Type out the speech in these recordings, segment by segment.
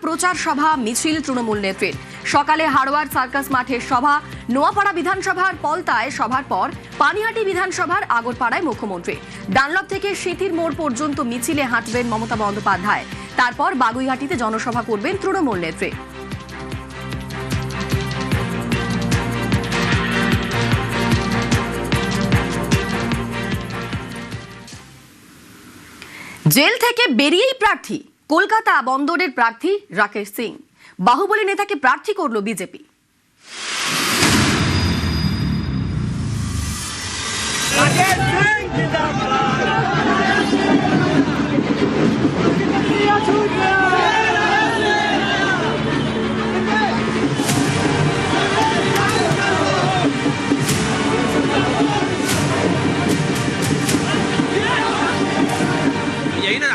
প্রচার সভা মিছিল তৃণমূল নেত্রীর। সকালে হাড়োয়ার সার্কাস মাঠে সভা, নোয়াপাড়া বিধানসভার পলতায় সভার পর পানিহাটি বিধানসভার আগরপাড়ায় মুখ্যমন্ত্রী। ডানলপ থেকে সিথির মোড় পর্যন্ত মিছিলে হাঁটবেন মমতা বন্দ্যোপাধ্যায়। তারপর বাগুইহাটিতে জনসভা করবেন তৃণমূল নেত্রী। জেল থেকে বেরিয়েই প্রার্থী কলকাতা বন্দরের প্রার্থী রাকেশ সিং। বাহুবলী নেতাকে প্রার্থী করল বিজেপি।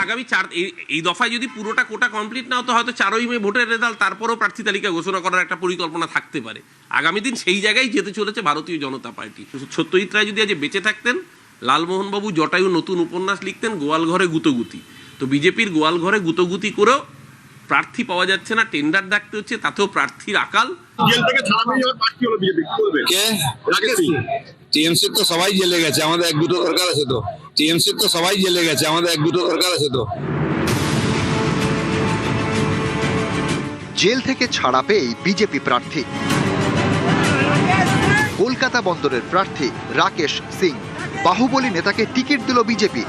আগামী এই দফায় যদি পুরোটা কোটা কমপ্লিট না হতো হয়তো 4ই মে ভোটের রেজাল্ট, তারপরেও প্রার্থী তালিকা ঘোষণা করার একটা পরিকল্পনা থাকতে পারে। আগামী দিন সেই জায়গায় যেতে চলেছে ভারতীয় জনতা পার্টি। সত্যজিৎ রায় যদি আজ বেঁচে থাকতেন, লালমোহনবাবু জটায়ু নতুন উপন্যাস লিখতেন গোয়ালঘরে গুতোগুতি। তো বিজেপির গোয়ালঘরে গুতোগুতি করেও প্রার্থী পাওয়া যাচ্ছে না, টেন্ডার ডাকতে হচ্ছে, তাতেও প্রার্থীর আকাল। জেল থেকে ছাড়া পেয়ে যাওয়ার প্রার্থী হলো বিজেপি, কি বলবে? রাকেশ সিং। টিএমসি তো সবাই জেলে গেছে, আমাদের এক দুটো দরকার আছে তো। টিএমসি তো সবাই জেলে গেছে, আমাদের এক দুটো দরকার আছে তো। জেল থেকে ছাড়া পেয়েই বিজেপি প্রার্থী কলকাতা বন্দরের প্রার্থী রাকেশ সিং। বাহুবলী নেতাকে টিকিট দিল বিজেপি।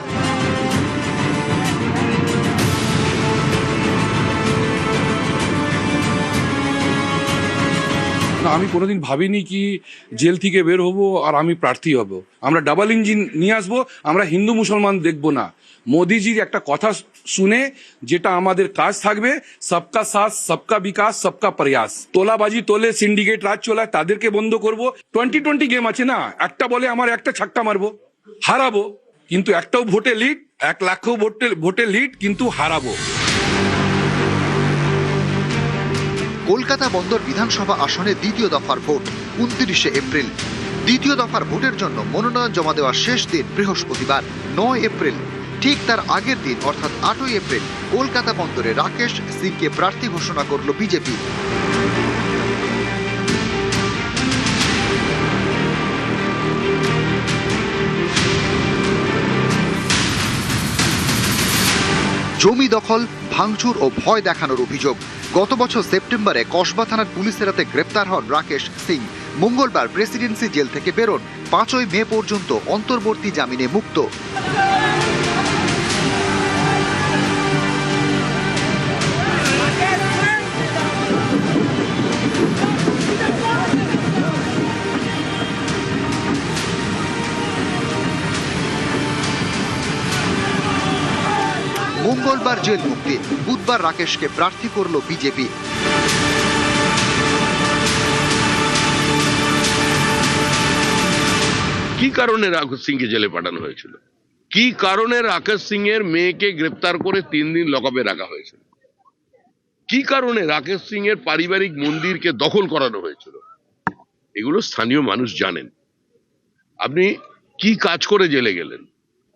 আমি কোনোদিন ভাবিনি কি জেল থেকে বের হব আর আমি প্রার্থী হব। আমরা ডাবল ইঞ্জিন নিয়ে আসবো, আমরা হিন্দু মুসলমান দেখবো না। মোদিজির একটা কথা শুনে যেটা আমাদের কাজ থাকবে, সবকা সাথ সবকা বিকাশ সবকা প্রয়াস। তোলাবাজি তোলে সিন্ডিকেট রাজ চলায়, তাদেরকে বন্ধ করব। 2020 গেম আছে না, একটা বলে আমার একটা ছাক্কা মারবো, হারাবো, কিন্তু একটাও ভোটে লিড, 1 লাখ ভোটে লিড, কিন্তু হারাবো। কলকাতা বন্দর বিধানসভা আসনে দ্বিতীয় দফার ভোট 29শে এপ্রিল। দ্বিতীয় দফার ভোটের জন্য মনোনয়ন জমা দেওয়ার শেষ দিন বৃহস্পতিবার 9 এপ্রিল। ঠিক তার আগের দিন অর্থাৎ 8ই এপ্রিল কলকাতা বন্দরে রাকেশ সিংকে প্রার্থী ঘোষণা করল বিজেপি। জমি দখল, ভাঙচুর ও ভয় দেখানোর অভিযোগ। গত বছর সেপ্টেম্বরে কসবা থানার পুলিশের হাতে গ্রেপ্তার হন রাকেশ সিং। মঙ্গলবার প্রেসিডেন্সি জেল থেকে বেরোন। 5ই মে পর্যন্ত অন্তর্বর্তী জামিনে মুক্ত। মঙ্গলবার জেল মুক্তি, বুধবার রাকেশকে প্রার্থী করল বিজেপি। কি কারণে রাকেশ সিংকে জেলে পাঠানো হয়েছিল? কি কারণে রাকেশ সিং এর মেয়েকে গ্রেপ্তার করে 3 দিন লকআপে রাখা হয়েছিল? কি কারণে রাকেশ সিং এর পারিবারিক মন্দিরকে দখল করানো হয়েছিল? এগুলো স্থানীয় মানুষ জানেন। আপনি কি কাজ করে জেলে গেলেন?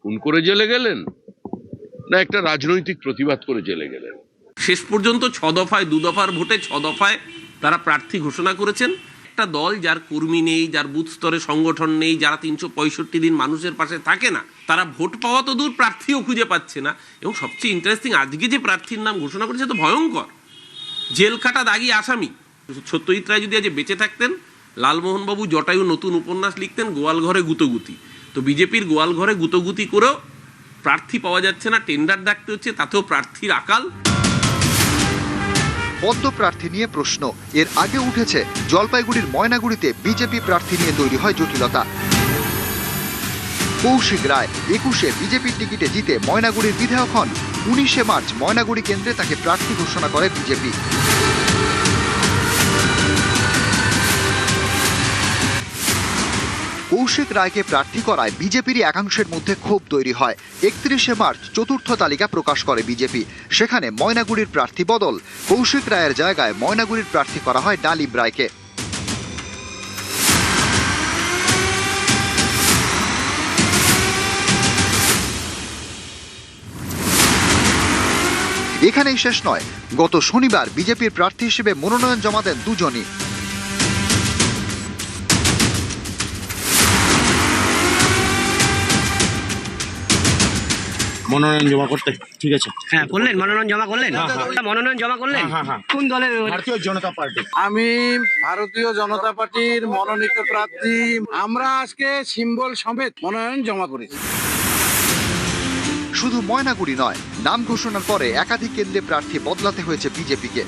খুন করে জেলে গেলেন, না একটা রাজনৈতিক প্রতিবাদ করে জেলে গেলেন? শেষ পর্যন্ত 6 দফায় 2 দফার ভোটে 6 দফায় তারা প্রার্থী ঘোষণা করেছেন। একটা দল যার কর্মী নেই, যার বুথ স্তরে সংগঠন নেই, যারা 365 দিন মানুষের পাশে থাকে না, তারা ভোট পাওয়া তো দূর, প্রার্থীও খুঁজে পাচ্ছে না। এবং সবচেয়ে ইন্টারেস্টিং, আজকে যে প্রার্থীর নাম ঘোষণা করেছে তো ভয়ঙ্কর, জেল খাটা দাগি আসামি। সত্যজিৎ রায় যদি আজ বেঁচে থাকতেন, লালমোহনবাবু জটায়ু নতুন উপন্যাস লিখতেন গোয়ালঘরে গুতোগুতি। তো বিজেপির গোয়ালঘরে গুতোগুতি করেও প্রার্থী পাওয়া যাচ্ছে না, টেন্ডার ডাকতে হচ্ছে, তাতেও প্রার্থীর আকাল। পদ্ম প্রার্থী নিয়ে প্রশ্ন। এর আগে উঠেছে জলপাইগুড়ির ময়নাগুড়িতে বিজেপি প্রার্থী নিয়ে তৈরি হয় জটিলতা। কৌশিক রায় 21-এ বিজেপির টিকিটে জিতে ময়নাগুড়ির বিধায়ক হন। 19শে মার্চ ময়নাগুড়ি কেন্দ্রে তাকে প্রার্থী ঘোষণা করে বিজেপি। কৌশিক রায়কে প্রার্থী করায় বিজেপির একাংশের মধ্যে ক্ষোভ তৈরি হয়। 31শে মার্চ চতুর্থ তালিকা প্রকাশ করে বিজেপি। সেখানে ময়নাগুড়ির প্রার্থী বদল। কৌশিক রায়ের জায়গায় ময়নাগুড়ির প্রার্থী করা হয় ডালিম রায়কে। এখানেই শেষ নয়, গত শনিবার বিজেপির প্রার্থী হিসেবে মনোনয়ন জমা দেন দুজনই। মনোনয়ন জমা করতে ঠিক আছে। হ্যাঁ করলেন, মনোনয়ন জমা করলেন। মনোনয়ন জমা করলেন কোন দলের? ভারতীয় জনতা পার্টি। আমি ভারতীয় জনতা পার্টির মনোনীত প্রার্থী। আমরা আজকে সিম্বল সমেত মনোনয়ন জমা করেছি। শুধু ময়নাগুড়ি নয়, নাম ঘোষণার পরে একাধিক কেন্দ্রে প্রার্থী বদলাতে হয়েছে বিজেপিকে।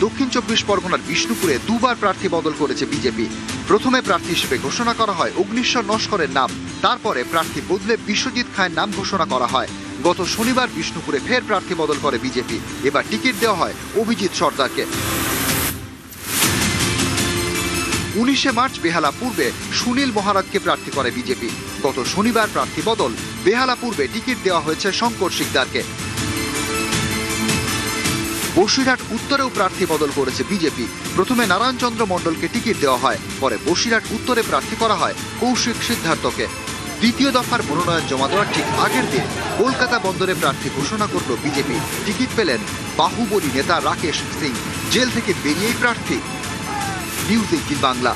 দক্ষিণ 24 পরগনার বিষ্ণুপুরে দুবার প্রার্থী বদল করেছে বিজেপি। প্রথমে প্রার্থী হিসেবে ঘোষণা করা হয় অগ্নিশ্বর নস্করের নাম, তারপরে প্রার্থী বদলে বিশ্বজিৎ খায়ের নাম ঘোষণা করা হয়। গত শনিবার বিষ্ণুপুরে ফের প্রার্থী বদল করে বিজেপি। এবার টিকিট দেওয়া হয় অভিজিৎ সর্দারকে। 19শে মার্চ বেহালা পূর্বে সুনীল মহারাজকে প্রার্থী করে বিজেপি। গত শনিবার প্রার্থী বদল, বেহালা পূর্বে টিকিট দেওয়া হয়েছে শঙ্কর শিকদারকে। বসিরহাট উত্তরেও প্রার্থী বদল করেছে বিজেপি। প্রথমে নারায়ণচন্দ্র মণ্ডলকে টিকিট দেওয়া হয়, পরে বসিরহাট উত্তরে প্রার্থী করা হয় কৌশিক সিদ্ধার্থকে। দ্বিতীয় দফার মনোনয়ন জমা দেওয়ার ঠিক আগের দিন কলকাতা বন্দরে প্রার্থী ঘোষণা করল বিজেপি। টিকিট পেলেন বাহুবলী নেতা রাকেশ সিং। জেল থেকে বেরিয়েই প্রার্থী। নিউজ 18 বাংলা।